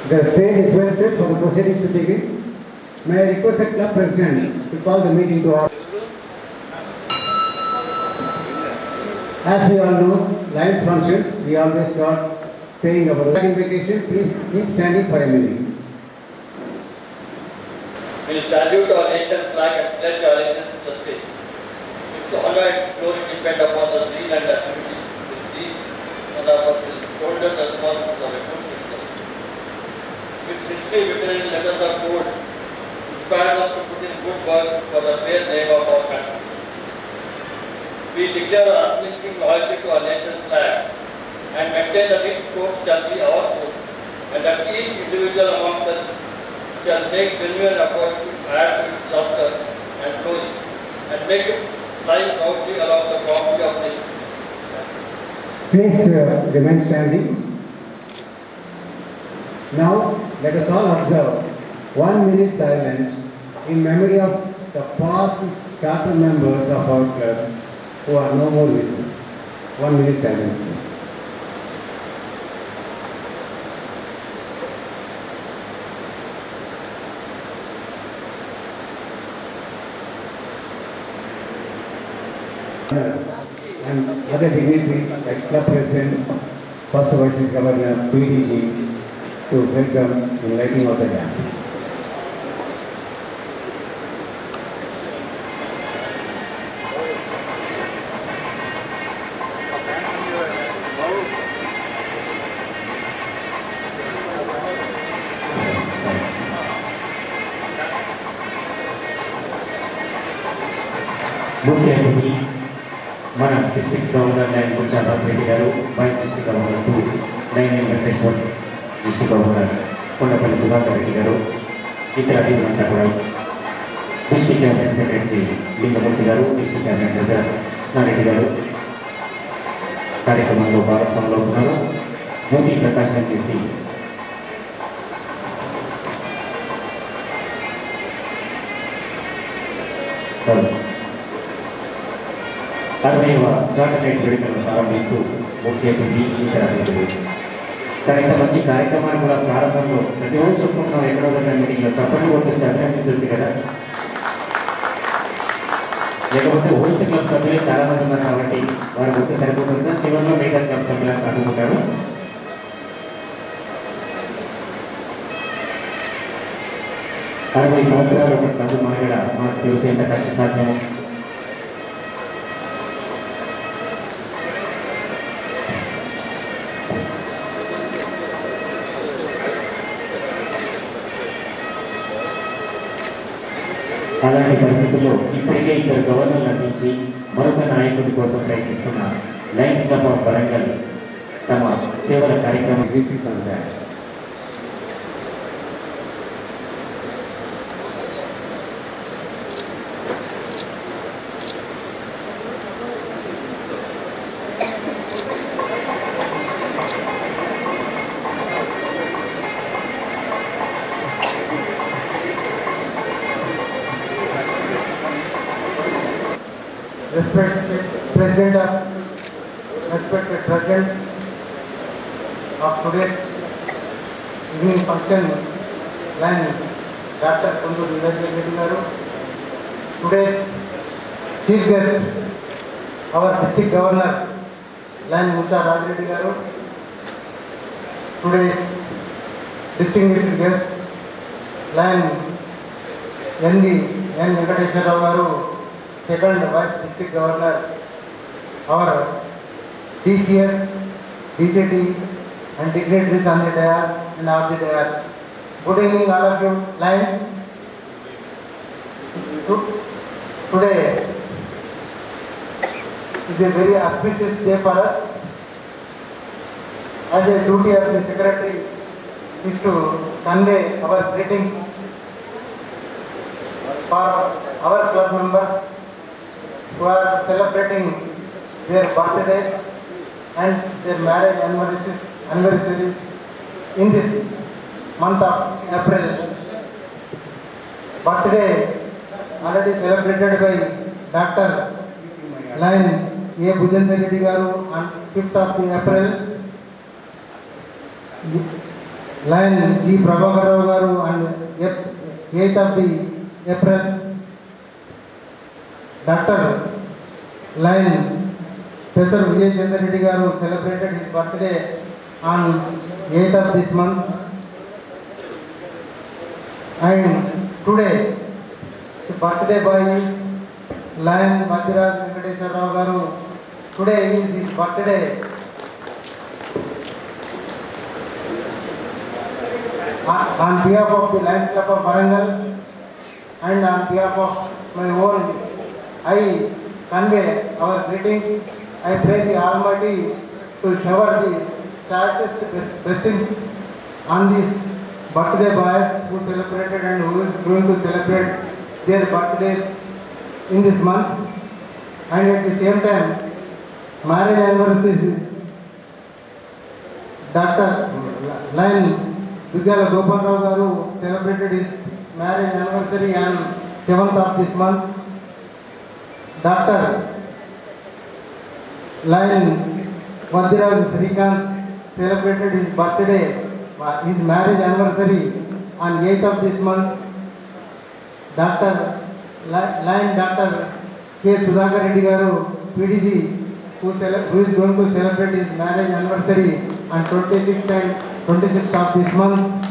The stage is well set for the proceedings to begin. May I request the club president to call the meeting to order. As we all know, Lions functions, we always start paying our invocation. Please keep standing for a minute. We salute our nation's flag and pledge our allegiance to the state. Its honor and glory depend upon the zeal and activity with these on our shoulders as well as our good citizen. Its history written in letters of code inspires us to put in good work for the fair name of our country. We declare our unflinching loyalty to our nation's flag and maintain that its scope shall be our course, and that each individual amongst us shall make genuine efforts to add to its luster and glory, and make it fly proudly along the boundary of nations. Please remain standing. Now, let us all observe 1 minute silence in memory of the past charter members of our club who are no more with us. 1 minute silence, please. And other dignitaries like club president, first vice governor, PDG, to help them in lighting of the dam. मुख्य अतिथि मन district governor lion मुंचाबास Reddy garu, vice district governor 2 lion Venkateshwar, district governor Kondapalli Sudhakar Reddy garu, इतर अतिथिवंता కూడా district cabinet secretary Lingamurthy garu, district cabinet treasurer Krishna Reddy garu కార్యక్రమంలో భాగస్వాములు అవుతున్నారు. జ్యోతి ప్రకాశం చేసి అరవైవ జాయింట్ వేడుకలను ప్రారంభిస్తూ ముఖ్య అతిథి ఇతర అతిథులు సరే, ఇంత మంచి కార్యక్రమాన్ని కూడా ప్రారంభంలో ప్రతిరోజు చెప్పుకుంటున్నాం. ఎక్కడో దగ్గర మీటింగ్లో చప్పట్లు కొట్టి అభినందించవచ్చు కదా. లేకపోతే హోస్ట్ క్లబ్ సభ్యులే చాలా మంది ఉన్నారు కాబట్టి వారి కొట్టి సరిపోతుంది. చివరిలో మిగతా క్లబ్ సభ్యులను అనుకుంటారు. అరవై సంవత్సరాలు ఒక క్లబ్ మాట్లాడ మనకు తెలిసి ఎంత కష్టసాధ్యమో. అలాంటి పరిస్థితుల్లో ఇప్పటికే ఇద్దరు గవర్నర్లు అందించి మరొక నాయకుడి కోసం ప్రయత్నిస్తున్న లయన్స్ క్లబ్ ఆఫ్ వరంగల్ తమ సేవల కార్యక్రమం Respected President of today's evening function, Line Dr. Kundu Reddy Garu, today's chief guest, our district governor, Line Mucha Reddy Garu, today's distinguished guest, Line N. Venkateshwara Garu, second vice district governor, our DCS, DCT and dignitaries on the dais and off the dais. Good evening all of you. Lions. Today is a very auspicious day for us. As a duty of the secretary is to convey our greetings for our club members who are celebrating their birthdays and their marriage anniversaries in this month of April. Birthday already celebrated by Dr. Lion A. Bhujendra Reddy Garu on 5th of the April. Lion G. Prabhakar Garu on 8th of the April. Dr. Lion Professor Vijay Chandra Reddy Garu celebrated his birthday on 8th of this month. And today, the birthday boy is Lion Vadiraj Venkateswara Rao Garu. Today is his birthday. On behalf of the Lions Club of Warangal and on behalf of my own, I convey our greetings. I pray the Almighty to shower the choicest blessings on these birthday boys who celebrated and who is going to celebrate their birthdays in this month. And at the same time, marriage anniversaries is Dr. Lion Vidyala Gopal Rao Garu celebrated his marriage anniversary on 7th of this month. Dr. Lion Vadiraj Srikant celebrated his birthday, his marriage anniversary on 8th of this month. Lion Dr. K. Sudhakar Reddy Garu, PDG, who is going to celebrate his marriage anniversary on 26th of this month.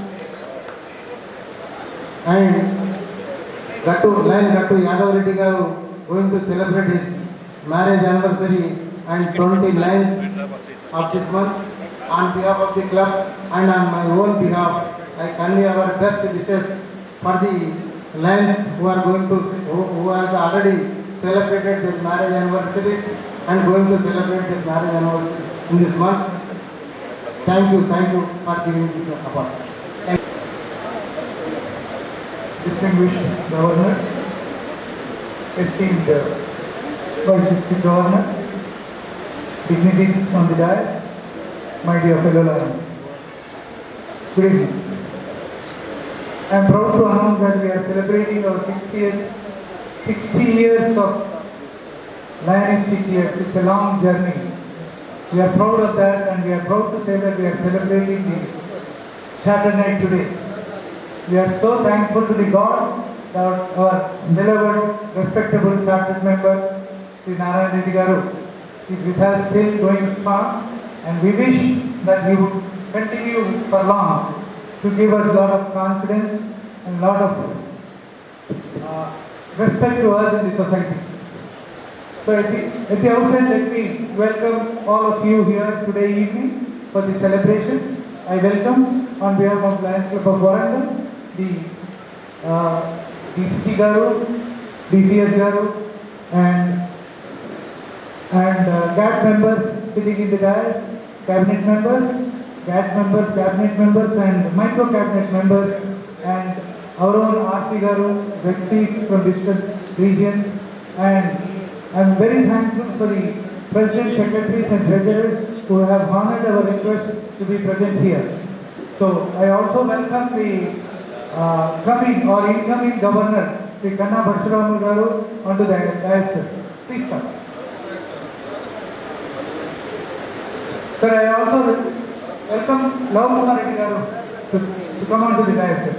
And Lion Gattu Yadav Reddy Garu going to celebrate his marriage anniversary on 29th of this month. On behalf of the club and on my own behalf, I convey our best wishes for the Lions who have already celebrated their marriage anniversaries and going to celebrate their marriage anniversary in this month. Thank you for giving this award. Distinguished Governor, esteemed Vice District Governor, dignitaries on the dais, my dear fellow Lions. Good evening. I am proud to announce that we are celebrating our 60 years of Lionistic years. It's a long journey. We are proud of that, and we are proud to say that we are celebrating the Charter Night today. We are so thankful to the God that our beloved, respectable chartered member, Sri Narayana Reddy Garu, is with us still going strong, and we wish that he would continue for long to give us a lot of confidence and a lot of respect to us in the society. So at the outset, let me welcome all of you here today evening for the celebrations. I welcome on behalf of Lions Club of Warangal, the DCT Garu, DCS Garu, and GAT members sitting in the dais, cabinet members, cabinet members and micro cabinet members, and our own RC Garu, Vexis from distant regions, and I am very thankful for the President, Secretaries and Treasurers who have honored our request to be present here. So I also welcome the coming or incoming Governor, Sri Kanna Parshuramu Garu, onto the dais. Please come. Sir, I also welcome Love Kumar Reddy Garu to come on to the dais, sir.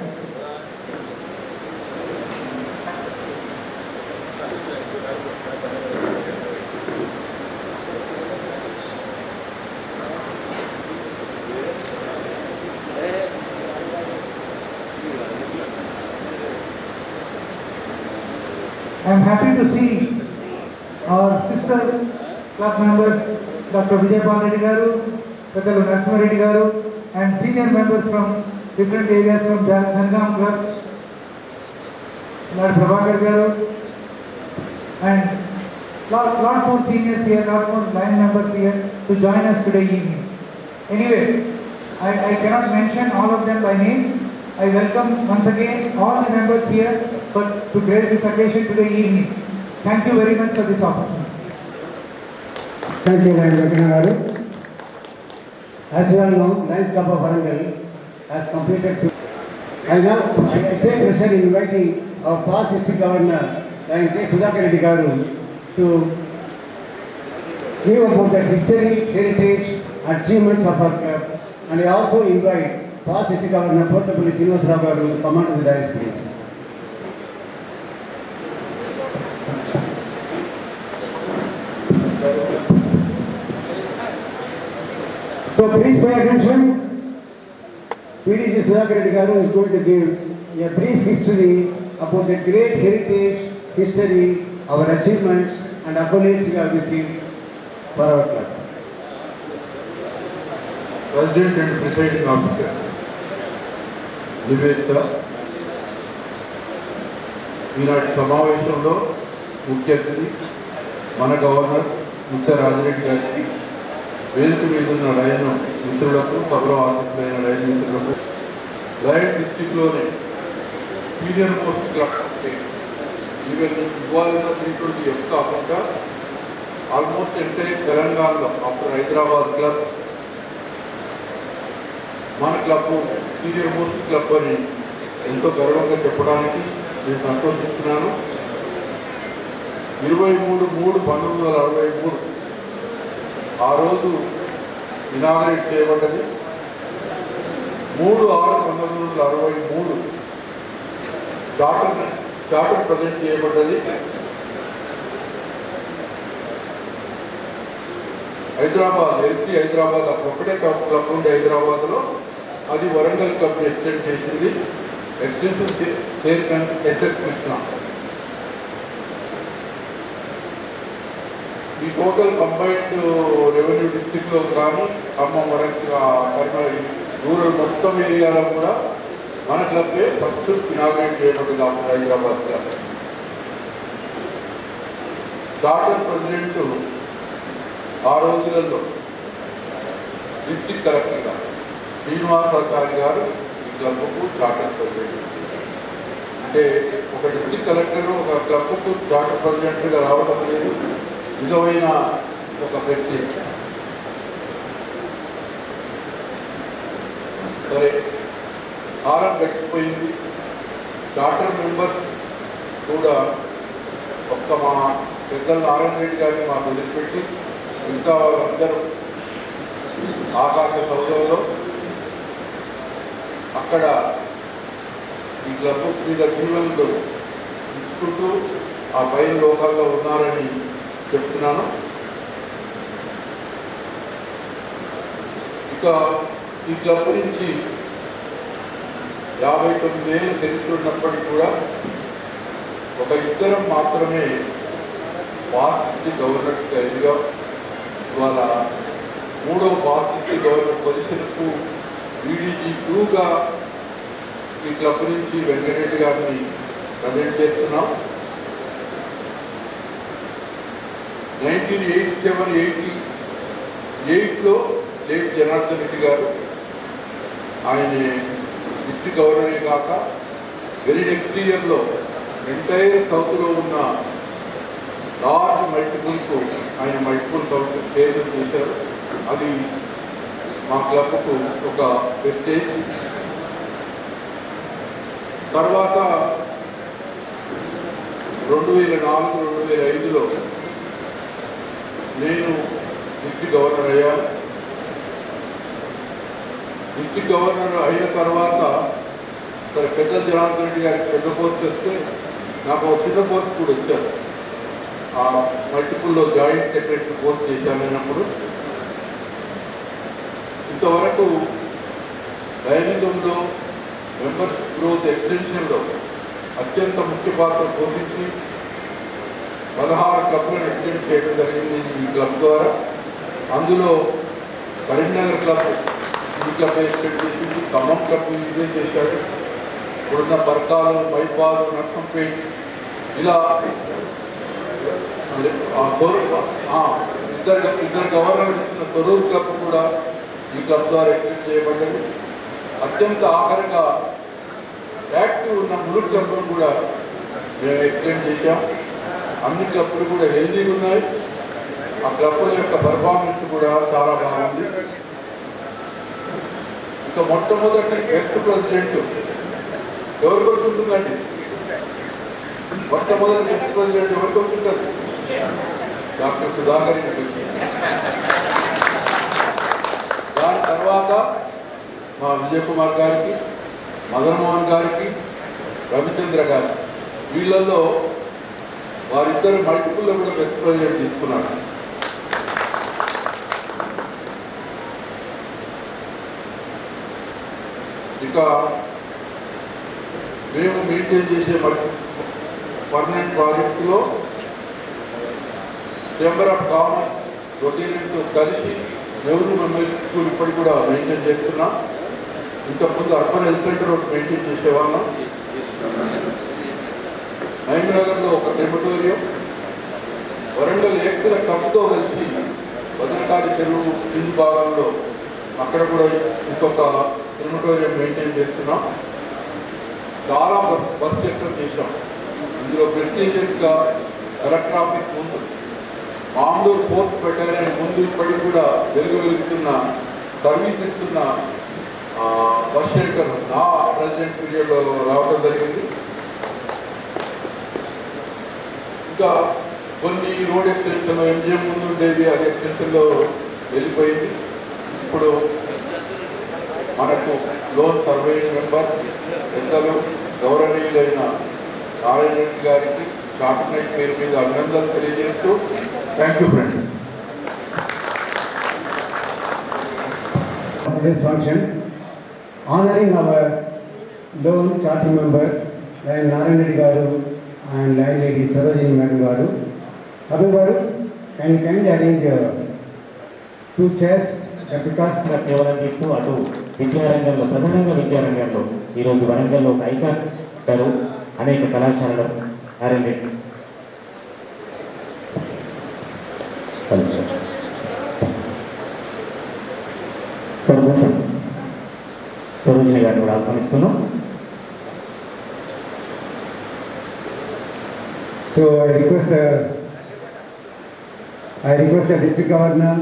I am happy to see our sister club members Dr. Vijaypal Reddy Garu, Pedalu Narasimha Reddy Garu, and senior members from different areas from Jangam clubs, Lord Prabhakar Garu, and lot more seniors here, lot more line members here to join us today evening. Anyway, I cannot mention all of them by names. I welcome once again all the members here to grace this occasion today evening. Thank you very much for this opportunity. Thank you, Lion Venkana Garu. As you all know, Lions Club of Warangal has completed. I take pleasure in inviting our past district governor, Lion K. Sudhakar Reddy Garu, to give about the history, heritage, achievements of our club, and I also invite past district governor Portapalli Srinivasa Rao Garu to come on to the dais, please. So please pay attention. PDG Sudhakar Reddy Garu is going to give a brief history about the great heritage, history, our achievements and accolades we have received for our club. President and Presiding Officer, Nivedita ఈనాటి సమావేశంలో ముఖ్య అతిథి మన governor Mutya Rajireddy గారికి, వేదిక మీద ఉన్న lion మిత్రులకు, సభలో ఆసక్తులైన లయన్ మిత్రులకు, లయన్ డిస్టిక్లోని సీనియర్ మోస్ట్ క్లబ్ ఈవెన్ ఇవ్వాలన్న 320F కాకుండా ఆల్మోస్ట్ ఎంటైర్ తెలంగాణలో ఆఫ్టర్ హైదరాబాద్ క్లబ్ మన క్లబ్ సీనియర్ మోస్ట్ క్లబ్ అని ఎంతో గర్వంగా చెప్పడానికి నేను సంతోషిస్తున్నాను. 23/3/1963 ఆ రోజు ఇనాగరేట్ చేయబడ్డది. 3/6/1963 చార్టర్ ప్రజెంట్ చేయబడ్డది. హైదరాబాద్ ఎల్సీ హైదరాబాద్ ఒక్కటే క్లబ్ ఉండే హైదరాబాద్లో, అది వరంగల్ క్లబ్ ఎక్స్టెండ్ చేసింది. Extension chairman SS Krishna. ఈ టోటల్ కంబైన్డ్ రెవెన్యూ డిస్ట్రిక్ట్లో కానీ ఖమ్మం, వరంగల్, రూరల్ మొత్తం ఏరియాలో కూడా మన క్లబ్బే ఫస్ట్ ఇనాగ్రేట్ చేయబడ్డది after Hyderabad club. Charter president ఆ రోజులలో డిస్ట్రిక్ట్ కలెక్టర్గా శ్రీనివాసాచారి గారు ఈ క్లబ్కు చార్టర్ ప్రెసిడెంట్. అంటే ఒక డిస్ట్రిక్ట్ కలెక్టర్ ఒక క్లబ్కు చార్టర్ ప్రెసిడెంట్గా రావడం లేదు, నిజమైన ఒక ప్రెస్టీజ్. సరే, కాలం గడిచిపోయింది. చార్టర్ మెంబర్స్ కూడా ఒక్క మా పెద్దలు నారాయణ రెడ్డి గారిని మాకు వదిలిపెట్టి ఇంకా వాళ్ళందరూ ఆకాశ సౌధంలో అక్కడ ఈ క్లబ్ మీద జీవనంలో ఇచ్చుకుంటూ ఆ పైన లోకాల్లో ఉన్నారని చెప్తున్నాను. ఇక ఈ క్లబ్ నుంచి 59 ఏళ్ళు తెరిచున్నప్పటికీ కూడా ఒక ఇద్దరం మాత్రమే పాస్ట్ డిస్ట్రిక్ట్ గవర్నర్స్గా ఎదిగా, ఇవాళ 3వ పాస్ట్ డిస్ట్రిక్ట్ గవర్నర్ పొజిషన్కు BDG 2గా ఈ క్లబ్ నుంచి వెంకటరెడ్డి గారిని ప్రజెంట్ చేస్తున్నాం. 1987-88లో లేట్ జనార్దన్ రెడ్డి గారు, ఆయన డిస్ట్రిక్ట్ గవర్నరే కాక వెరీ నెక్స్ట్ ఇయర్లో ఎంటైర్ సౌత్లో ఉన్న లార్జ్ మల్టిపుల్కు ఆయన మల్టిపుల్ కౌన్సిల్ చైర్మన్ చేశారు. అది మా క్లబ్కు ఒక ప్రెస్టేజ్. తర్వాత 2004-2005లో నేను డిస్ట్రిక్ట్ గవర్నర్ అయ్యాను. డిస్ట్రిక్ట్ గవర్నర్ అయిన తర్వాత పెద్ద జనార్దన్ రెడ్డి గారికి పెద్ద పోస్ట్ వస్తే నాకు ఒక చిన్న పోస్ట్ కూడా వచ్చారు. ఆ మల్టిపుల్లో జాయింట్ సెక్రటరీ పోస్ట్ చేశానన్నప్పుడు ఇంతవరకు డైనింగంలో మెంబర్షిప్ గ్రోత్ ఎక్స్టెన్షన్లో అత్యంత ముఖ్య పాత్ర పోషించి 16 క్లబ్లను ఎక్స్టెండ్ చేయడం జరిగింది ఈ క్లబ్ ద్వారా. అందులో కరీంనగర్ క్లబ్ ఈ క్లబ్ ఎక్స్టెండ్ చేసింది, ఖమ్మం క్లబ్ ఇదే చేశాడు. ఇప్పుడున్న బర్కాలు, మైపాల్, నర్సంపేట్ ఇలా ఇద్దరు గవర్నర్ ఇచ్చిన తొరూరు క్లబ్ కూడా ఈ క్లబ్ ద్వారా ఎక్స్టెండ్ చేయబడ్డది. అత్యంత ఆఖరిగా యాక్టివ్ ఉన్న ములుగు క్లబ్ను కూడా మేము ఎక్స్టెండ్ చేశాం. అన్ని క్లబ్లు కూడా హెల్దీగా ఉన్నాయి. ఆ క్లబ్ల యొక్క పర్ఫార్మెన్స్ కూడా చాలా బాగుంది. ఇంకా మొట్టమొదటి బెస్ట్ ప్రెసిడెంట్ ఎవరికి ఉంటుందండి? మొట్టమొదటి బెస్ట్ ప్రెసిడెంట్ ఎవరికి ఉంటుంది? డాక్టర్ సుధాకర్ రెడ్డి. దాని తర్వాత మా విజయ్ కుమార్ గారికి, మదన్ మోహన్ గారికి, రవిచంద్ర గారికి, వీళ్ళల్లో వారిద్దరు మల్టిపుల్లో కూడా బెస్ట్ ప్రెసిడెంట్ తీసుకున్నారు. ఇక మేము మెయింటైన్ చేసే పర్మనెంట్ ప్రాజెక్ట్స్లో చేంబర్ ఆఫ్ కామర్స్ రొటీన్తో కలిసి నెహ్రూ మెమోరియల్ స్కూల్ ఇప్పటికి కూడా మెయింటైన్ చేస్తున్నాం. ఇంతకుముందు అర్బన్ హెల్త్ సెంటర్ ఒకటి మెయింటైన్ చేసేవాళ్ళం. మహేంద్రనగర్లో ఒక క్రిమటోరియం, వరంగల్ ఎక్స్ల కప్తో కలిసి భద్రకాళి చెరువు కింది భాగంలో అక్కడ కూడా ఇంకొక క్రిమటోరియం మెయింటైన్ చేస్తున్నాం. చాలా బస్ సెక్టర్ చేసాం. ఇందులో ప్రెస్టీజియస్గా కలెక్టర్ ఆఫీస్ ముందు మామూలు పోర్ట్ పెట్టాలని ముందు ఇప్పటికి కూడా వెలుగుతున్న సర్వీస్ ఇస్తున్న బస్ షెల్టర్ నా ప్రెసిడెంట్ పీరియడ్లో రావడం జరిగింది. ఇంకా కొన్ని రోడ్ ఎక్స్టెన్షన్లో ఎంజిఎం ముందు ఉండేది, అది ఎక్స్టెన్షన్లో వెళ్ళిపోయింది. ఇప్పుడు మనకు లోన్ సర్వేయింగ్ మెంబర్ పెద్దలు గౌరవనీయులైన నారాయణ రెడ్డి గారికి చార్టర్నైట్ పేరు మీద అభినందనలు తెలియజేస్తూ thank you friends. Today's function honoring our loan charter member Lion Narayan Reddy Garu and Lion Lady Sarojini Madam Garu. Abhi Garu, can you kindly arrange 2 chairs because సేవలు అందిస్తూ అటు విద్యారంగంలో, ప్రధానంగా విద్యారంగంలో ఈరోజు వరంగల్లో ఒక ఐకాన్ ఉంటారు. అనేక కళాశాలలో నారాయణ రెడ్డి సర్పంచ్ సరోజిని గారిని కూడా ఆహ్వానిస్తున్నాం. So I request the district governor,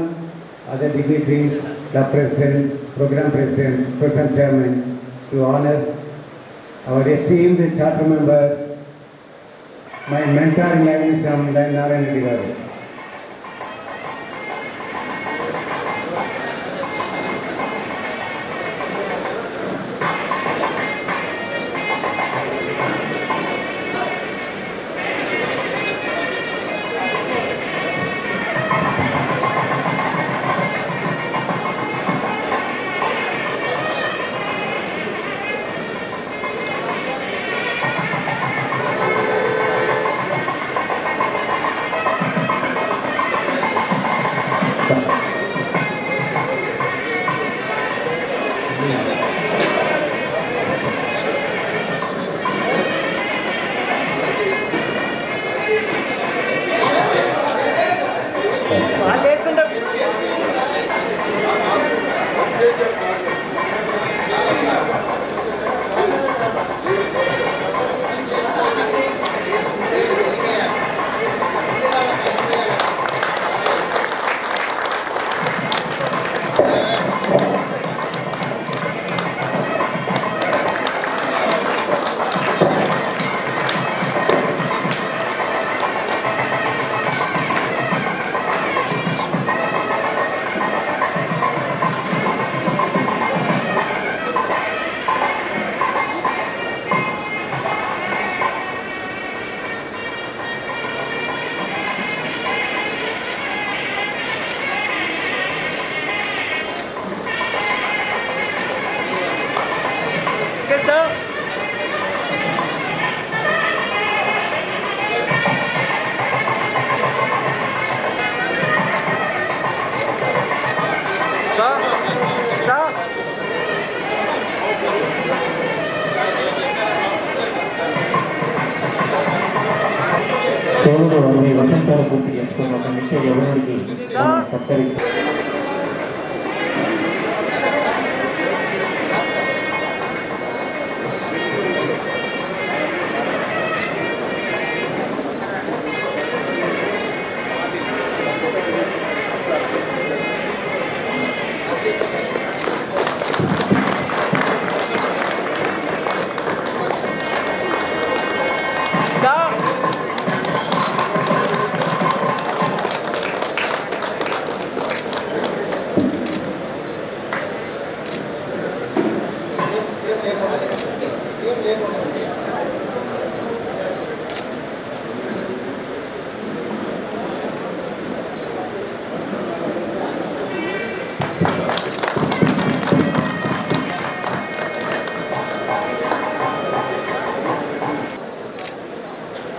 other dignitaries, the president, program chairman to honor our esteemed charter member, my mentor in Lionism, Narayan Reddy Garu. వసంతాలు పూర్తి చేసుకుని ఒక నిత్య యవనుడికి మనం సత్కరిస్తాం.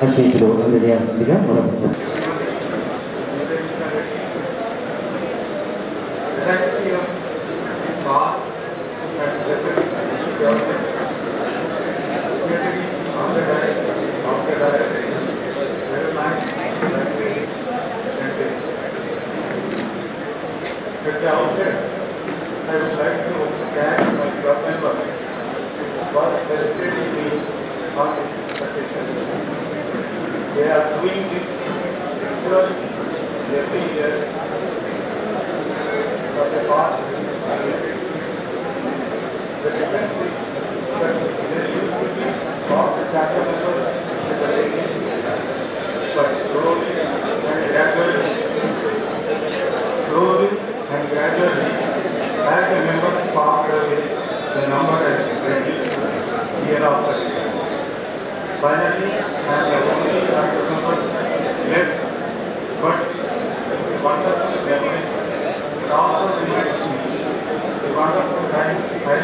అశీసులు అందజేయాల్సిందిగా మరొకసారి. At the outset, I would like to thank my club members for celebrating me on this occasion. They are doing this regularly every year for the past 6 years. The difference is that there used to be all the chapter members at the beginning, but slowly and gradually, as the members passed away, the number has reduced year after year. Finally, I am the only chapter member left, but the wonderful memories it also reminds me the wonderful times I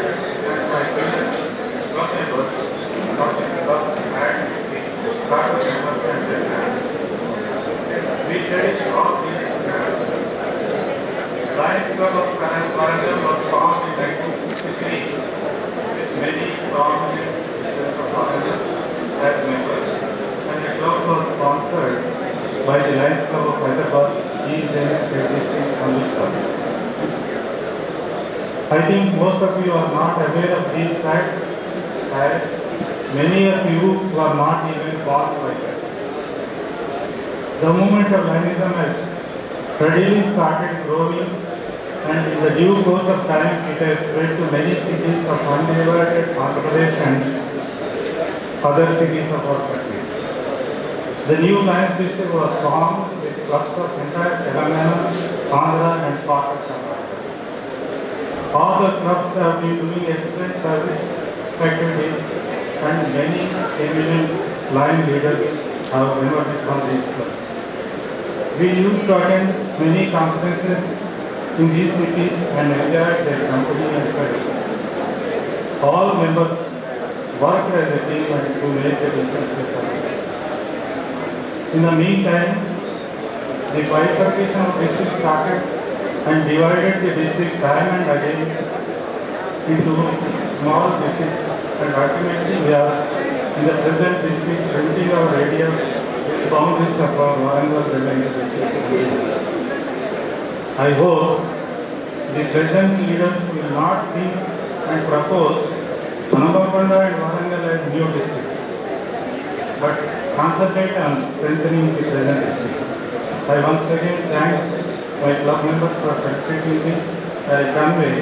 and my friends, club members, of this club and the chapter members and their families. We cherish all these memories. Lions Club of Warangal was formed in 1963 with many prominent citizens of Warangal as members, and the club was sponsored by the Lions Club of Hyderabad, each then existing only club. I think most of you are not aware of these facts, as many of you were not even born by them. The movement of Lionism has steadily started growing, and in the due course of time it has spread to many cities of undivided Andhra Pradesh and other cities of our country. The new Lions district was formed with clubs of entire Telangana, Andhra and part of Karnataka. All the clubs have been doing excellent service activities, and many eminent Lion leaders have emerged from these clubs. We used to attend many conferences in these cities and enjoyed their company and fellowship. All members worked as a team and to make the differences happen. In the meantime, the bifurcation of districts started and divided the district time and again into small districts, and ultimately we are in the present district printing our area with boundaries of our Warangal Revenue District. I hope the present leaders will not think and propose Anambapanda and Warangal as new districts, but concentrate on strengthening the present district. I once again thank my club members for participating in me. I convey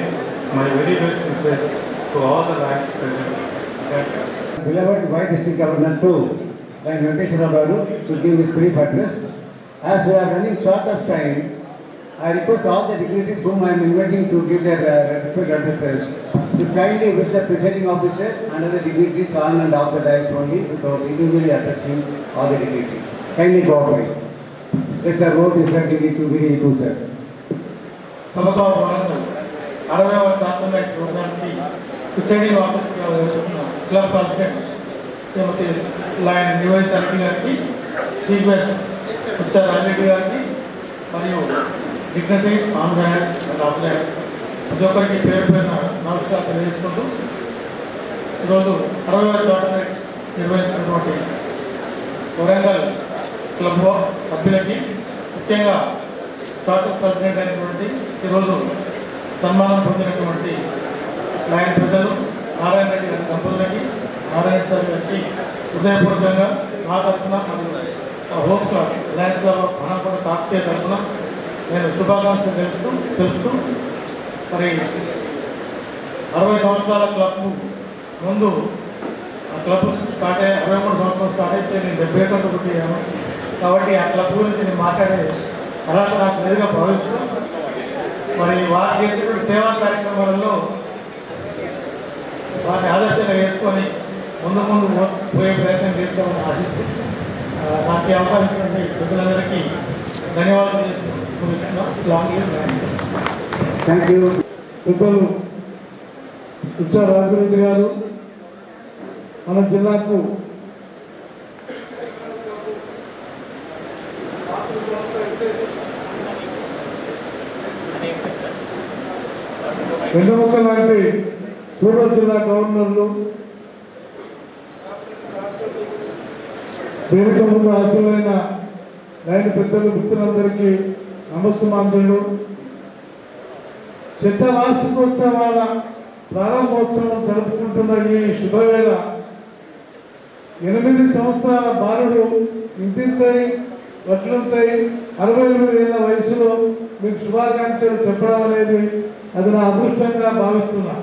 my very best wishes to all the Lions present. Thank you. Beloved Y District Governor too, Lion Venkateswara Garu, to give his brief address. As we are running short of time, I request all the dignitaries whom I am inviting to give their respectful addresses to kindly wish the presiding officer and other dignitaries on and off the dais only without individually addressing all the dignitaries. Kindly cooperate. Yes, sir. Vote is certainly to be equal, sir. సభలో వరంగల్ 60వ చార్టర్మెంట్ ప్రోగ్రామ్కి presiding ఆఫీసర్గా వ్యవహరిస్తున్న club president శ్రీమతి lion Nivedita గారికి, chief guest ఉచ్చా Raja Reddy గారికి మరియు dignitaries on hands and of hands ప్రతి ఒక్కరికి పేరు పేరున నమస్కారం తెలియజేసుకుంటూ ఈరోజు 60వ చార్టర్మెంట్ నిర్వహించినటువంటి వరంగల్ క్లబ్ సభ్యులకి, ముఖ్యంగా చార్టర్ ప్రెసిడెంట్ అయినటువంటి ఈరోజు సన్మానం పొందినటువంటి లైన్ పెద్దలు నారాయణ రెడ్డి గారి దంపతులకి, నారాయణ సార్ గారికి హృదయపూర్వకంగా నా తరఫున మరియు home club lions club Panakonda Kakatiya తరఫున నేను శుభాకాంక్షలు తెలుపుతూ మరి 60 సంవత్సరాల క్లబ్ ముందు ఆ క్లబ్ స్టార్ట్ అయ్యి 63 సంవత్సరాలు స్టార్ట్ అయితే నేను 71 పుట్టాను. కాబట్టి ఆ క్లబ్ గురించి నేను మాట్లాడే అర్హత నాకు లేదుగా భావిస్తూ మరి వారు చేసేటువంటి సేవా కార్యక్రమాలలో వారిని ఆదర్శంగా వేసుకొని ముందు పోయే ప్రయత్నం చేస్తామని ఆశిస్తూ నాకు ఈ అవకాశం ఇచ్చినటువంటి ప్రజలందరికీ ధన్యవాదాలు చేస్తున్నాం. Thank you. పెద్దలు ఉచ్చా రాజరెడ్డి గారు మన జిల్లాకు వెన్నెముక లాంటి పూర్వ జిల్లా గవర్నర్లు, వేదిక ముందు హాజరైన లైన్ పెద్దలు మిత్రులందరికీ నమస్సుమాంజలు. శతవార్షికోత్సవాల ప్రారంభోత్సవం జరుపుకుంటున్న ఈ శుభవేళ 8 సంవత్సరాల బాలుడు ఇంతింతై వడ్లంతై 68 ఏళ్ల వయసులో మీకు శుభాకాంక్షలు చెప్పడం అనేది అది నా అదృష్టంగా భావిస్తున్నా.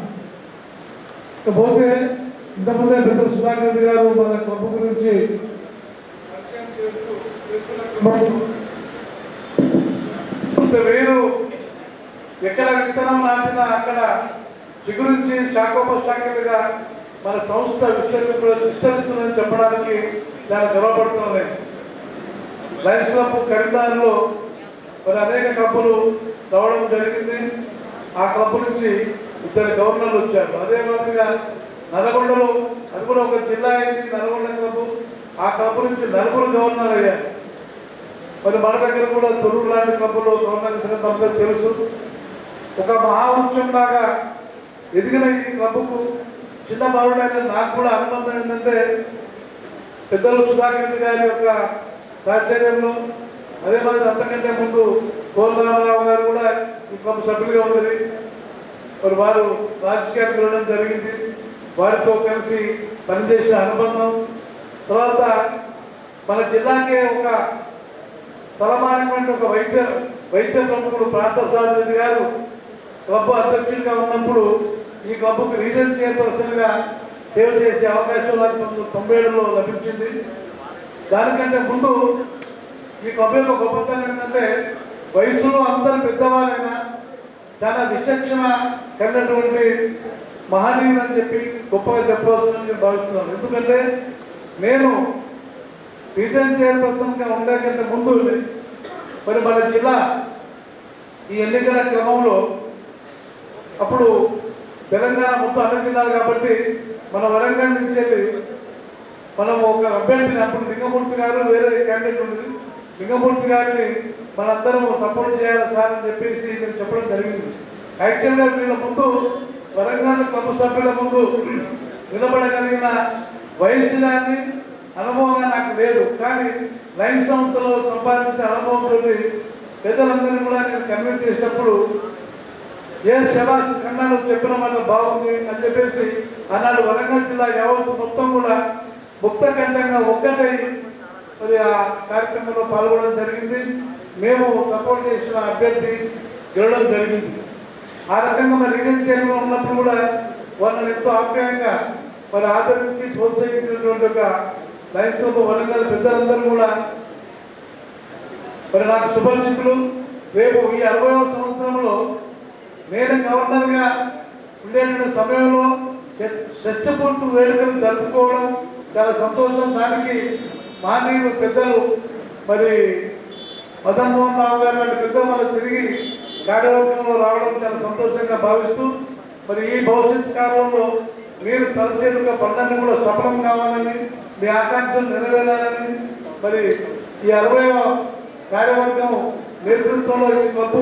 ఇకపోతే ఇంతకుముందే పెద్ద సుధాకర్ రెడ్డి గారు మన క్లబ్ గురించి వేరు ఎక్కడ విత్తనం నాటినా అక్కడ చిగురించి శాఖోపశాఖలుగా మన సంస్థ విస్తరిస్తుందని చెప్పడానికి చాలా గర్వపడుతున్నాను. లయన్స్ క్లబ్ కరీంనగర్లో మరి అనేక క్లబ్బులు రావడం జరిగింది. ఆ క్లబ్ నుంచి 2 గవర్నర్లు వచ్చారు. అదే మాదిరిగా నల్గొండలో అది కూడా ఒక జిల్లా అయింది నల్గొండ క్లబ్. ఆ క్లబ్ నుంచి 4 గవర్నర్ అయ్యారు. మరి మన దగ్గర కూడా తొలూరు లాంటి క్లబ్లో గవర్నర్ ఇచ్చిన అందరూ తెలుసు. ఒక మహావృక్షం లాగా ఎదిగిన ఈ క్లబ్కు చిన్న బాలుడైన నాకు కూడా అనుబంధం ఏంటంటే పెద్దలు సుధాకర్ రెడ్డి గారి యొక్క సాహచర్యంలో, అదే మాదిరి అంతకంటే ముందు కోల్రామారావు గారు కూడా ఈ క్లబ్ సభ్యులుగా ఉన్నది. మరి వారు రాజకీయాలకు వెళ్ళడం జరిగింది. వారితో కలిసి పనిచేసిన అనుబంధం, తర్వాత మన జిల్లాకే ఒక తలమానటువంటి ఒక వైద్య ప్రముఖుడు ప్రాంతసాద్ రెడ్డి గారు క్లబ్ అధ్యక్షుడిగా ఉన్నప్పుడు ఈ క్లబ్కు రీజన్ చైర్పర్సన్గా సేవ చేసే అవకాశం నాకు 1997లో లభించింది. దానికంటే ముందు ఈ క్లబ్ యొక్క గొప్పతనం ఏంటంటే వయసులో అందరు పెద్దవారైనా చాలా విచక్షణ కలిగినటువంటి మహనీయులు అని చెప్పి గొప్పగా చెప్పవచ్చని నేను భావిస్తున్నాను. ఎందుకంటే నేను రీజన్ చైర్పర్సన్గా ఉండే కంటే ముందు మరి మన జిల్లా ఈ ఎన్నికల క్రమంలో అప్పుడు తెలంగాణ మొత్తం అన్ని జిల్లాలు కాబట్టి మన వరంగల్ నుంచి మనం ఒక అభ్యర్థిని అప్పుడు లింగమూర్తి గారు వేరే క్యాండిడేట్ ఉండేది. లింగమూర్తి గారిని మనందరం సపోర్ట్ చేయాలి సార్ అని చెప్పేసి నేను చెప్పడం జరిగింది. యాక్చువల్గా వీళ్ళ ముందు వరంగల్ క్లబ్ సభ్యుల ముందు నిలబడగలిగిన వయసు కానీ అనుభవం నాకు లేదు. కానీ లైన్ సంస్థలో సంపాదించే అనుభవంతో పెద్దలందరినీ కూడా నేను కన్విన్స్ చేసినప్పుడు శబాస్ కన్నా నువ్వు చెప్పిన మాట బాగుంది అని చెప్పేసి ఆనాడు వరంగల్ జిల్లా యావత్తు మొత్తం కూడా ముక్తకంఠంగా ఒక్కటై మరి ఆ కార్యక్రమంలో పాల్గొనడం జరిగింది. మేము సపోర్ట్ చేసిన అభ్యర్థి గెలవడం జరిగింది. ఆ రకంగా మరి రీజన్ చైర్మన్ ఉన్నప్పుడు కూడా వాళ్ళని ఎంతో ఆప్యాయంగా మరి ఆదరించి ప్రోత్సహించినటువంటి ఒక లయన్స్ క్లబ్ వరంగల్ పెద్దలందరూ కూడా మరి నాకు శుభాశిస్తులు. రేపు ఈ 60వ సంవత్సరంలో నేను గవర్నర్గా ఉండేటువంటి సమయంలో స్వచ్ఛపూర్తి వేడుకలు జరుపుకోవడం చాలా సంతోషం. దానికి మాననీయులు పెద్దలు మరి మదన్ మోహన్ రావు గారు లాంటి పెద్దలు మనకు తిరిగి కార్యవర్గంలో రావడం చాలా సంతోషంగా భావిస్తూ మరి ఈ భవిష్యత్ కాలంలో మీరు తలచేటుగా పనులన్నీ కూడా సఫలం కావాలని, మీ ఆకాంక్షలు నెరవేరాలని, మరి ఈ 60వ కార్యవర్గం నేతృత్వంలో ఈ క్లబ్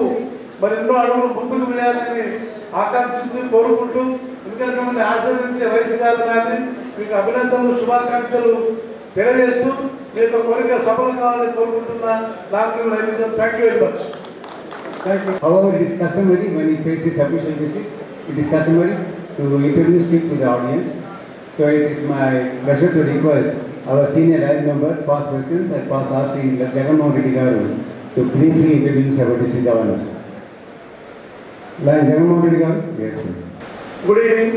మరి ఎన్నో అడుగులు ముందుకు వెళ్ళాలని ఆకాంక్షించి కోరుకుంటూ, ఎందుకంటే మిమ్మల్ని ఆశీర్వదించే వయసు కాదు కానీ మీకు అభినందనలు శుభాకాంక్షలు తెలియజేస్తూ మీ యొక్క కోరిక సఫలం కావాలని కోరుకుంటున్నా. Thank you very much. However, it is customary when he pays his official visit, it is customary to introduce him to the audience. So it is my pleasure to request our senior rank member, past president and past RC, Jagannath Reddy Garu, to briefly introduce our district governor. Jagannath Reddy Garu, yes, please. Good evening.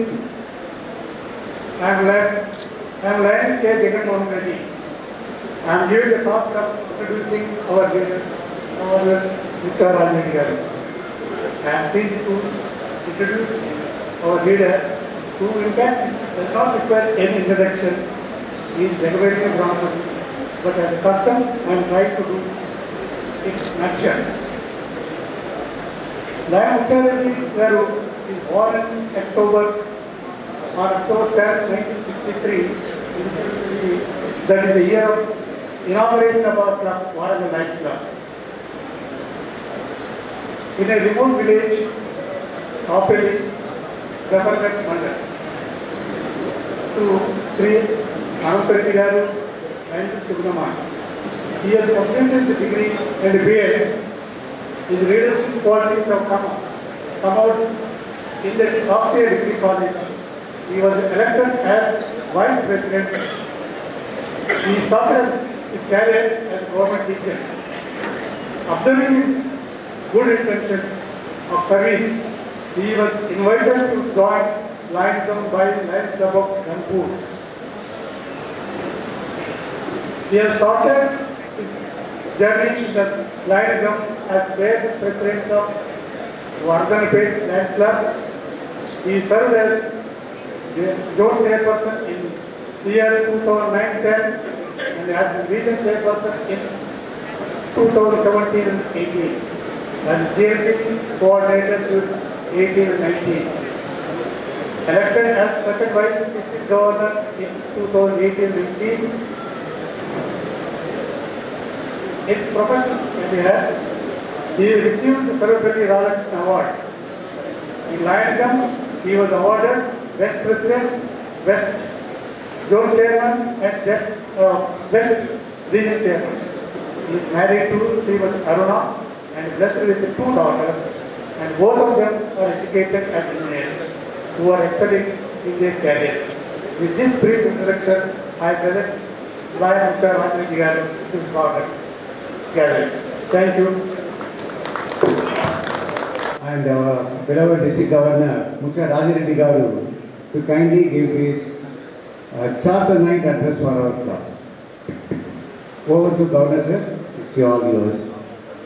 I am Lion K. Jagannath Reddy. I am giving the task of introducing our leader, Mr. Reddy Garu. I am pleased to introduce our leader, who in fact does not require any introduction. He is regulating Brahman, but as a custom, I am trying to do it in action. Lion Reddy Garu is born in October 10, 1963. That is the year of inauguration of our club, Warangal Lions Club. In a remote village, Appalli, Government Mandal, to Sri Anantreddy Garu and Subramanian. He has completed the degree and B.Ed. His leadership qualities have come out in the top-tier degree college. He was elected as vice president. He started his career as a government teacher. Observing his good intentions of service, he was invited to join Lionsdom by Lions Club of Kanpur. He has started his journey in the Lionsdom as their president of Vardhanapet Lions Club. He served as Zone Chairperson in year 2009-10 and as Region Chairperson in 2017 and 18 and GLT Coordinator to 18 and 19. Elected as second Vice District Governor in 2018-19. In professional career, he received the Sarvapalli Radhakrishnan Award. In Lionsdom, he was awarded Best President, Best Zone Chairman and Best Region Chairman. He is married to Srimati Aruna and blessed with 2 daughters, and both of them are educated as engineers who are excelling in their careers. With this brief introduction, I present Lion Mr. Reddy Garu to Swagat gathering. Thank you. And our beloved district governor, Mucha Reddy Garu, to kindly give his charter night address for our club. Over to Governor sir, it's all yours.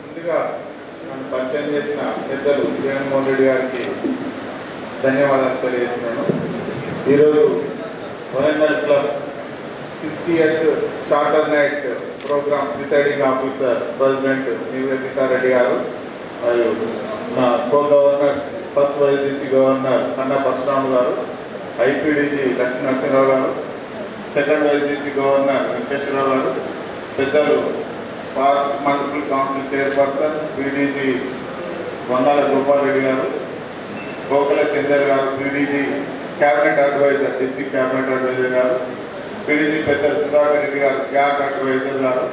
ముందుగా నన్ను పరిచయం చేసిన పెద్దలు జగన్మోహన్ రెడ్డి గారికి ధన్యవాదాలు తెలియజేస్తున్నాను. ఈరోజు Warangal club 60th charter night programme presiding officer president Nivedita Reddy garu మరియు నా co governors first vice district governor Kanna Parashuram garu, IPDG Lakshmi Narasimharao garu, second vice district governor Venkateswararao garu, పెద్దలు past multiple council chairperson PDG Vandala Gopal Reddy garu, Gokula Chandar garu, PDG cabinet advisor district cabinet advisor garu, PDG పెద్దలు Sudhakar Reddy garu cab advisor garu,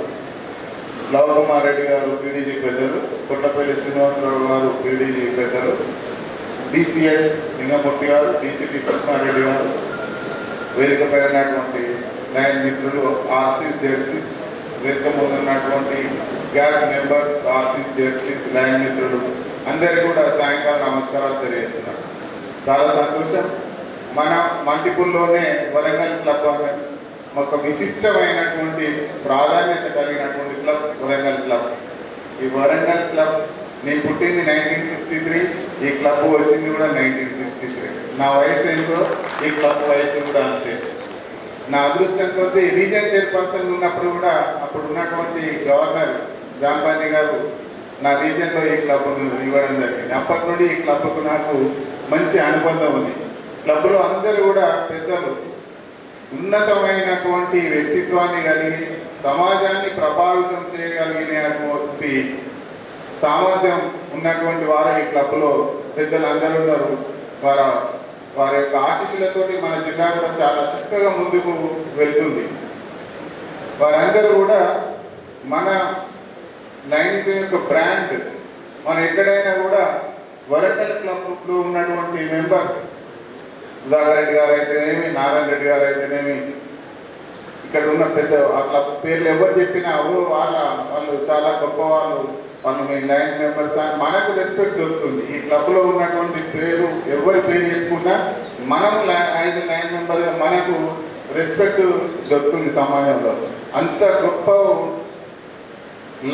Lav Kumar Reddy garu PDG పెద్దలు, కొట్టపల్లి శ్రీనివాసరావు గారు PDG పెద్దలు, DCS Lingamurthy గారు, DCP Krishna Reddy గారు, వేదికపై ఉన్నటువంటి లైన్ మిత్రులు, ఆర్సీస్ జెడ్సీస్, వేదిక ముందు ఉన్నటువంటి గ్యాప్ మెంబర్స్, ఆర్సీస్ జెడ్సీస్, లైన్ మిత్రులు అందరికీ కూడా సాయంకాలం నమస్కారాలు తెలియజేస్తున్నాను. చాలా సంతోషం. మన మల్టిపుల్లోనే వరంగల్ క్లబ్ ఒక విశిష్టమైనటువంటి ప్రాధాన్యత కలిగినటువంటి క్లబ్ వరంగల్ క్లబ్. ఈ వరంగల్ క్లబ్ నేను పుట్టింది 1963, ఈ క్లబ్ వచ్చింది కూడా 1963. నా వయసు ఏంటో ఈ క్లబ్ వయసు కూడా అంతే. నా అదృష్టం కొద్దీ రీజన్ చైర్పర్సన్ ఉన్నప్పుడు కూడా అప్పుడు ఉన్నటువంటి గవర్నర్ జాంపాని గారు నా రీజన్లో ఈ క్లబ్ను ఇవ్వడం జరిగింది. అప్పటి నుండి ఈ క్లబ్కు నాకు మంచి అనుబంధం ఉంది. క్లబ్లో అందరూ కూడా పెద్దలు ఉన్నతమైనటువంటి వ్యక్తిత్వాన్ని కలిగి సమాజాన్ని ప్రభావితం చేయగలిగినటువంటి సామర్థ్యం ఉన్నటువంటి వారు ఈ క్లబ్లో పెద్దలు అందరూ ఉన్నారు. వారి యొక్క ఆశీస్సులతోటి మన జిల్లా కూడా చాలా చక్కగా ముందుకు వెళ్తుంది. వారందరూ కూడా మన లయన్స్ యొక్క బ్రాండ్. మనం ఎక్కడైనా కూడా వరంగల్ క్లబ్లో ఉన్నటువంటి మెంబర్స్ సుధాకర్ రెడ్డి గారు అయితేనేమి, నారాయణ రెడ్డి గారు అయితేనేమి, ఇక్కడ ఉన్న పెద్ద ఆ క్లబ్ పేర్లు ఎవరు చెప్పినా వాళ్ళు చాలా గొప్ప వాళ్ళు మీ లైన్ మెంబర్స్ అని మనకు రెస్పెక్ట్ దొరుకుతుంది. ఈ క్లబ్లో ఉన్నటువంటి పేరు ఎవరి పేరు చెప్పుకున్నా మనం యాజ్ లైన్ మెంబర్గా మనకు రెస్పెక్ట్ దొరుకుతుంది సమాజంలో. అంత గొప్ప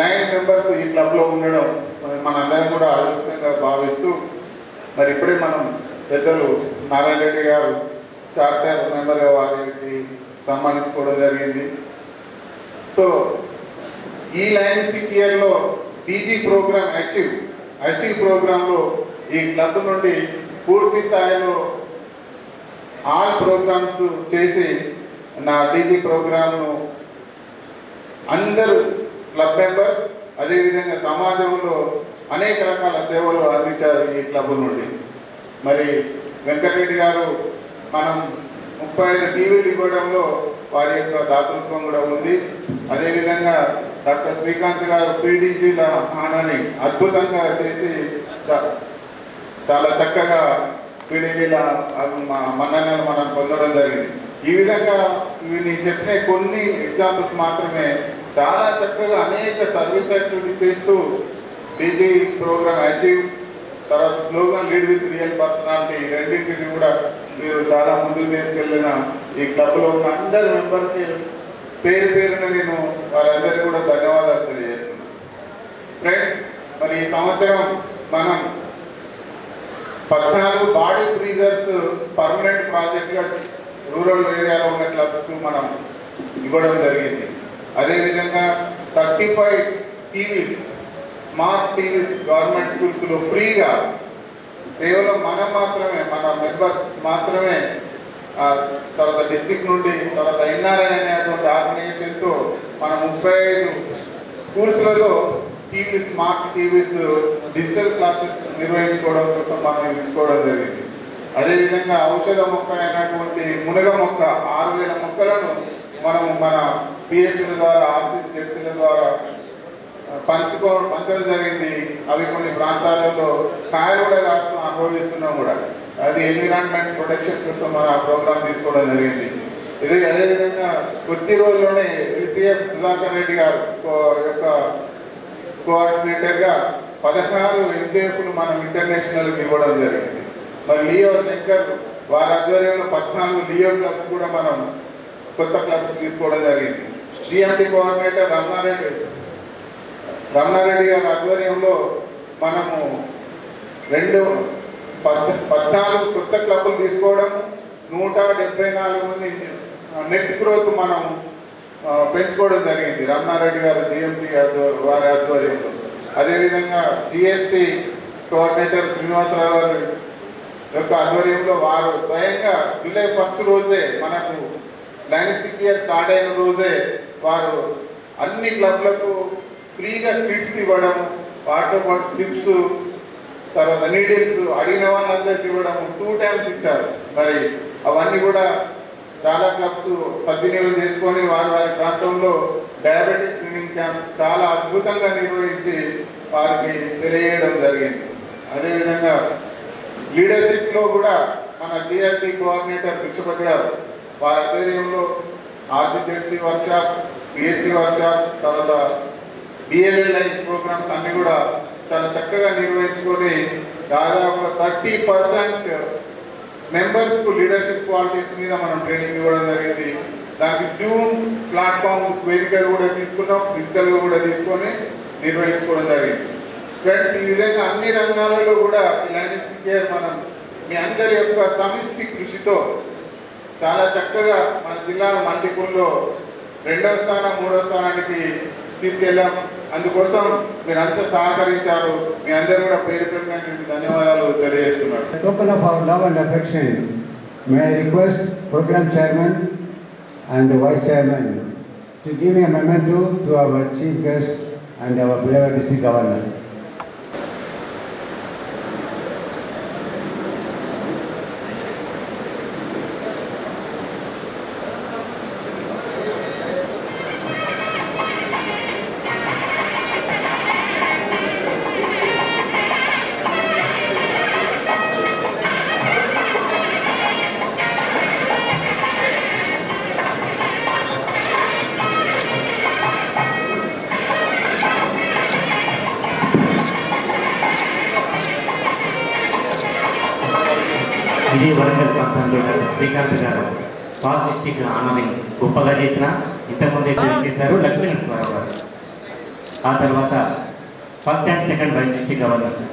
లైన్ మెంబర్స్ ఈ క్లబ్లో ఉండడం మనందరం కూడా ఆలోచనగా భావిస్తూ, మరి ఇప్పుడే మనం పెద్దలు నారాయణ రెడ్డి గారు చార్టర్ మెంబర్గా వారికి సన్మానించుకోవడం జరిగింది. సో ఈ లైనిస్టిక్ ఇయర్లో డీజీ ప్రోగ్రామ్ అచీవ్ ప్రోగ్రాంలో ఈ క్లబ్ నుండి పూర్తి స్థాయిలో ఆల్ ప్రోగ్రామ్స్ చేసి నా డీజీ ప్రోగ్రామ్ను అందరూ క్లబ్ మెంబర్స్ అదేవిధంగా సమాజంలో అనేక రకాల సేవలు అందించారు ఈ క్లబ్ నుండి. మరి వెంకటరెడ్డి గారు మనం 35 టీవీలు ఇవ్వడంలో వారి యొక్క దాతృత్వం కూడా ఉంది. అదేవిధంగా డాక్టర్ శ్రీకాంత్ గారు పీడీజీల హానాన్ని అద్భుతంగా చేసి చాలా చక్కగా పీడీజీల మన్ననలు మనం పొందడం జరిగింది. ఈ విధంగా నేను చెప్పిన కొన్ని ఎగ్జాంపుల్స్ మాత్రమే. చాలా చక్కగా అనేక సర్వీస్ యాక్టివిటీ చేస్తూ డీజీ ప్రోగ్రామ్ అచీవ్, తర్వాత slogan lead with real personality రెండింటిని కూడా మీరు చాలా ముందుకు తీసుకెళ్ళిన ఈ క్లబ్లో ఉన్న అందరి మెంబర్కి పేరున నేను వారందరికీ కూడా ధన్యవాదాలు తెలియజేస్తున్నాను. ఫ్రెండ్స్, మరి ఈ సంవత్సరం మనం 14 బాడీ ఫ్రీజర్స్ పర్మనెంట్ ప్రాజెక్ట్గా రూరల్ ఏరియాలో ఉన్న క్లబ్స్కు మనం ఇవ్వడం జరిగింది. అదేవిధంగా 35 టీవీస్, స్మార్ట్ టీవీస్ గవర్నమెంట్ స్కూల్స్లో ఫ్రీగా కేవలం మనం మాత్రమే, మన మెంబర్స్ మాత్రమే, తర్వాత డిస్ట్రిక్ట్ నుండి, తర్వాత ఎన్ఆర్ఐ అనేటువంటి ఆర్గనైజేషన్తో మనం 35 స్కూల్స్లలో TVs, smart TVs digital classes నిర్వహించుకోవడం కోసం మనం ఇచ్చుకోవడం జరిగింది. అదేవిధంగా ఔషధ మొక్క అయినటువంటి మునగ మొక్క 6000 మొక్కలను మనం మన పిఎస్సీల ద్వారా, ఆర్సీసీల ద్వారా పంచడం జరిగింది. అవి కొన్ని ప్రాంతాలలో కాయలు కూడా కాస్తూ అనుభవిస్తున్నాం కూడా. అది ఎన్విరాన్మెంట్ ప్రొటెక్షన్ కోసం మనం ఆ ప్రోగ్రామ్ తీసుకోవడం జరిగింది. అదేవిధంగా కొద్ది రోజుల్లోనే ఎల్సీఎఫ్ సుధాకర్ రెడ్డి గారు యొక్క కోఆర్డినేటర్గా 16 ఎన్జేఎఫ్లు మనం ఇంటర్నేషనల్కి ఇవ్వడం జరిగింది. మరి లియో శంకర్ వారి ఆధ్వర్యంలో 14 లియో క్లబ్స్ కూడా మనం కొత్త క్లబ్స్ తీసుకోవడం జరిగింది. జిఎండి కోఆర్డినేటర్ రమణారెడ్డి గారి ఆధ్వర్యంలో మనము 14 కొత్త క్లబ్లు తీసుకోవడం, 174 మంది నెట్ గ్రోత్ మనం పెంచుకోవడం జరిగింది రమణారెడ్డి గారు జిఎండి వారి ఆధ్వర్యంలో. అదేవిధంగా జిఎస్టి కోఆర్డినేటర్ శ్రీనివాసరావు గారి యొక్క ఆధ్వర్యంలో వారు స్వయంగా జూలై 1 రోజే, మనకు లైనిస్టిక్ ఇయర్ స్టార్ట్ అయిన రోజే వారు అన్ని క్లబ్లకు ఫ్రీగా కిట్స్ ఇవ్వడం, వాటితో పాటు స్ట్రిప్స్, తర్వాత నీడిల్స్ అడిగిన వాళ్ళందరికీ ఇవ్వడం 2 times ఇచ్చారు. మరి అవన్నీ కూడా చాలా క్లబ్స్ సద్వినియోగం చేసుకొని వారి ప్రాంతంలో డయాబెటిక్ స్క్రీనింగ్ క్యాంప్స్ చాలా అద్భుతంగా నిర్వహించి వారికి తెలియజేయడం జరిగింది. అదేవిధంగా లీడర్షిప్లో కూడా మన జిఆర్టీ కోఆర్డినేటర్ భిక్షపతి గారు వారి ఆధ్వర్యంలో ఆర్సీజెడ్సీ వర్క్షాప్, పిఎస్సీ వర్క్షాప్, తర్వాత బిఎల్ఎల్ఐ ప్రోగ్రామ్స్ అన్నీ కూడా చాలా చక్కగా నిర్వహించుకొని దాదాపు 30% మెంబర్స్కు లీడర్షిప్ క్వాలిటీస్ మీద మనం ట్రైనింగ్ ఇవ్వడం జరిగింది. దానికి జూమ్ ప్లాట్ఫామ్ వేదికగా కూడా తీసుకున్నాం, ఫిజికల్గా కూడా తీసుకొని నిర్వహించుకోవడం జరిగింది. ఫ్రెండ్స్, ఈ విధంగా అన్ని రంగాలలో కూడా లైనిస్టిక్ ఇయర్ మనం మీ అందరి యొక్క సమిష్టి కృషితో చాలా చక్కగా మన జిల్లాను మల్టిపుల్లో 2వ స్థానం 3వ స్థానానికి తీసుకెళ్ళాం. అందుకోసం మీరంతా సహకరించారు. మీ అందరూ కూడా పేరు ధన్యవాదాలు తెలియజేస్తున్నారు. Token of our love and affection, may I request Program Chairman and the Vice Chairman to give a memento to our Chief Guest and our beloved District Governor. ఇదే వరంగల్ ప్రాంతంలో శ్రీకాంత్ గారు ఫాస్ట్ డిస్టిక్ ఆనరింగ్ గొప్పగా చేసిన ఇంతకుముందే చేశారు లక్ష్మీ నరసింహారావు గారు. ఆ తర్వాత first and second vice district governors.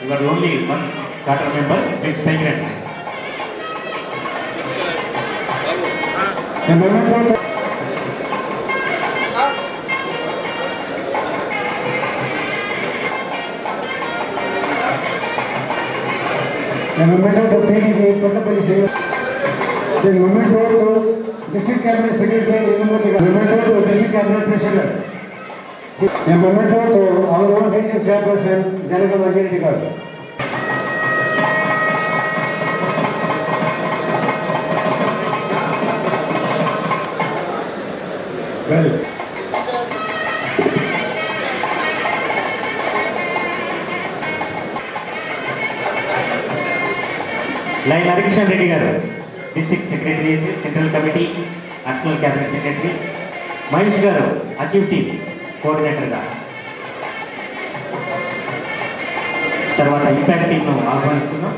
You are only one charter member, please take it. A memento to PDC, Kottapalli Shiva. The memento to District Cabinet Secretary, memento to District Cabinet President. A memento to our own regional chairperson, Janaka Manjari Garu. Well, lion Harikishan Reddy garu district secretary, central committee, additional cabinet secretary. Mahesh garu achieve team కోఆర్డినేటర్గా. తర్వాత impact టీమ్ను ఆహ్వానిస్తున్నాం.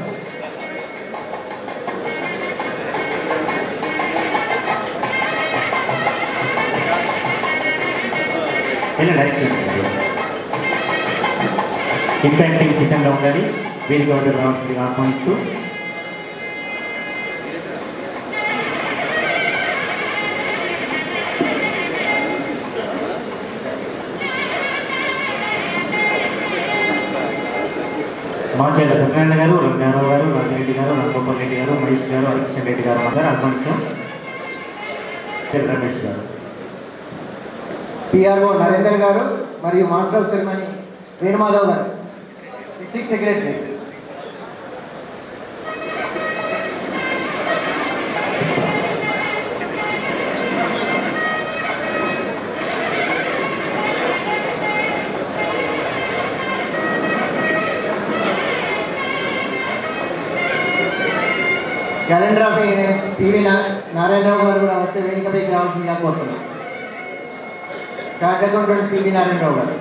Direction impact team సిద్ధంగా ఉండాలి. వేదిక వద్ద రావాల్సిందిగా ఆహ్వానిస్తూ మాచేల సత్యనారాయణ గారు, రంగారావు గారు, రాజరెడ్డి గారు, రాంగోపాల్ రెడ్డి గారు, మహేష్ గారు, హరికృష్ణ రెడ్డి గారు అందరూ ఆహ్వానించాం. రమేష్ గారు, పిఆర్ఓ నరేందర్ గారు మరియు మాస్టర్ ఆఫ్ సెరమనీ వేణుమాధవ్ గారు, district secretary. Calendar of PV Narayanarao గారు కూడా వస్తే వేదికపైకి రావాల్సిందిగా కోరుతున్నాం. చార్ట్ అకౌంటెంట్ పివి నారాయణరావు గారు.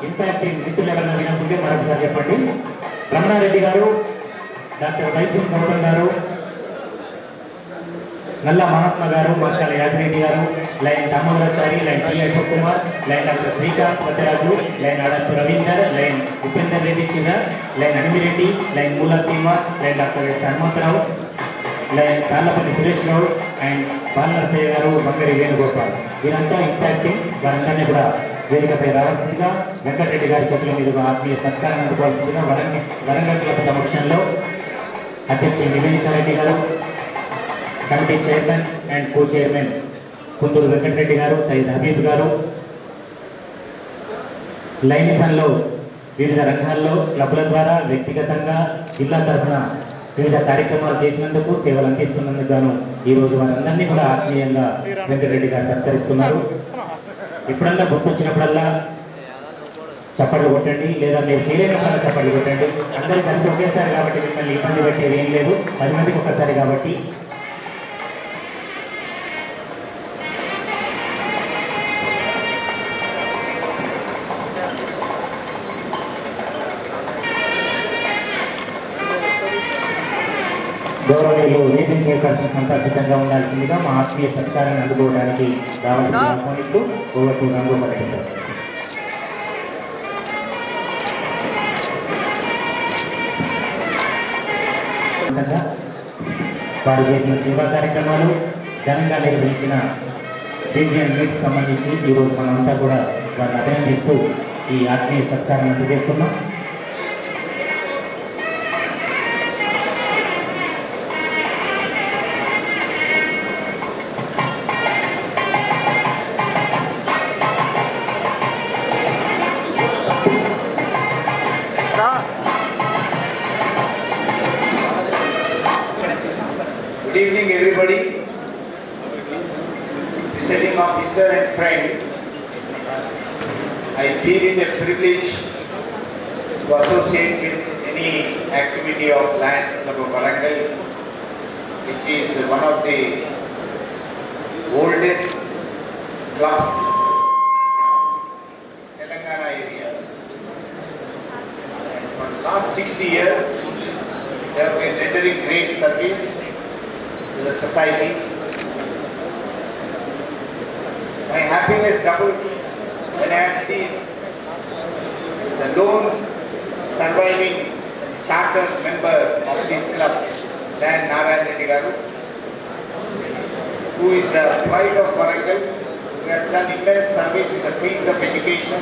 ఇంపాక్ట్ మిత్రులు ఎవరైనా వినకుంటే మరొకసారి చెప్పండి. రమణారెడ్డి గారు, డాక్టర్ వైద్యం గౌతమ్ గారు, నల్ల మహాత్మా గారు, Markala Yadireddy garu, lion Damodarachari, lion T Ashok Kumar, lion doctor Srikanth Vaddaraju, lion Adapu Ravinder, lion Upender Reddy Chinnar, lion Animireddy, lion Moola Srinivas, lion doctor S Hanumantharao, lion Tallapalli Suresh Goud and Balanarasaiah garu, Bangari Venugopal. వీరంతా ఇంపాక్టింగ్. వారందరినీ కూడా వేదికపై రావాల్సిందిగా వెంకటరెడ్డి గారి చేతుల మీదుగా ఆత్మీయ సత్కారం అందుకోవాల్సిందిగా వరంగల్ క్లబ్ సమక్షంలో అధ్యక్షులు నివేదితారెడ్డి గారు, committee chairman and co chairman Kunduru Venkatareddy గారు, సయ్యద్ హబీబ్ గారు, లైనిసన్లో వివిధ రంగాల్లో క్లబ్ల ద్వారా వ్యక్తిగతంగా జిల్లా తరఫున వివిధ కార్యక్రమాలు చేసినందుకు, సేవలు అందిస్తున్నందుకు గాను ఈరోజు వారందరినీ కూడా ఆత్మీయంగా వెంకటరెడ్డి గారు సత్కరిస్తున్నారు. ఎప్పుడన్నా గుర్తొచ్చినప్పుడల్లా చప్పట్లు కొట్టండి, లేదా మీరు చేయలేని వాళ్ళు చప్పట్లు కొట్టండి. అందరూ కలిసి ఒకేసారి కాబట్టి మిమ్మల్ని ఇబ్బంది పెట్టేది ఏం లేదు, 10 మందికి ఒక్కసారి కాబట్టి. గౌరవనీయులు రీజన్ చైర్పర్సన్స్ అంతా సిద్ధంగా ఉండాల్సిందిగా మా ఆత్మీయ సత్కారాన్ని అందుకోవడానికి రావాల్సింది ఆహ్వానిస్తూ ఓవర్ రంగోపరెడ్డి సార్. వారు చేసిన సేవా కార్యక్రమాలు, ఘనంగా నిర్వహించిన రీజియన్ మీట్స్ సంబంధించి ఈరోజు మనమంతా కూడా వారిని అభినందిస్తూ ఈ ఆత్మీయ సత్కారాన్ని అందజేస్తున్నాం. Good evening, everybody. Presiding officer and friends, I feel it a privilege to associate with any activity of Lions Club of Warangal, which is one of the oldest clubs in Telangana area. And for the last 60 years, they have been rendering great service to the society. My happiness doubles when I have seen the lone surviving charter member of this club, Lion Narayan Reddy Garu, who is the pride of Warangal, who has done immense service in the field of education,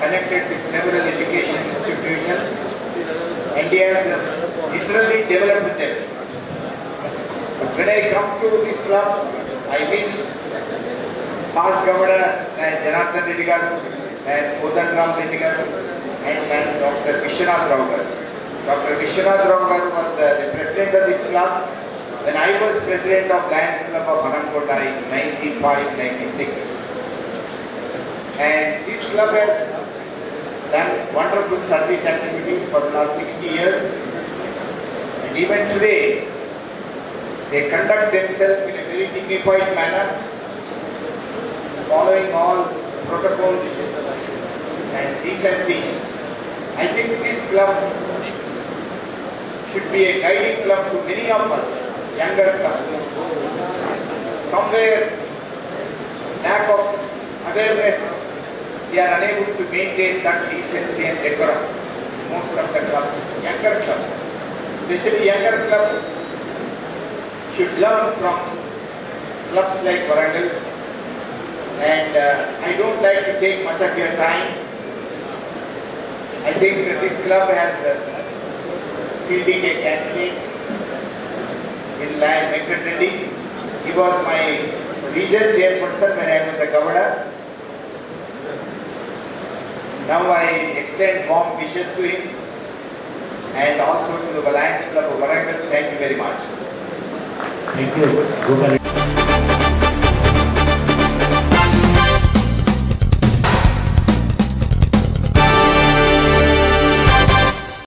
connected with several education institutions, and he has literally developed them. But when I come to this club, I miss past governor and Janardhan Reddy Garu and Kodanram Reddy Garu and Dr. Vishwanath Rao Garu. Dr. Vishwanath Rao Garu was the president of this club when I was president of Lions Club of Hanankota in 95-96. And this club has done wonderful service activities for the last 60 years. And even today, they conduct themselves in a very dignified manner, following all protocols and decency. I think this club should be a guiding club to many of us, younger clubs. Somewhere, lack of awareness, they are unable to maintain that decency and decorum. Most of the clubs, younger clubs, especially younger clubs, should learn from clubs like Warangal. And I don't like to take much of your time. I think that this club has fielding a candidate in Lion Venkat Reddy. He was my regional chairperson when I was a governor. Now I extend warm wishes to him and also to the Lions Club of Warangal. Thank you very much. Thank you.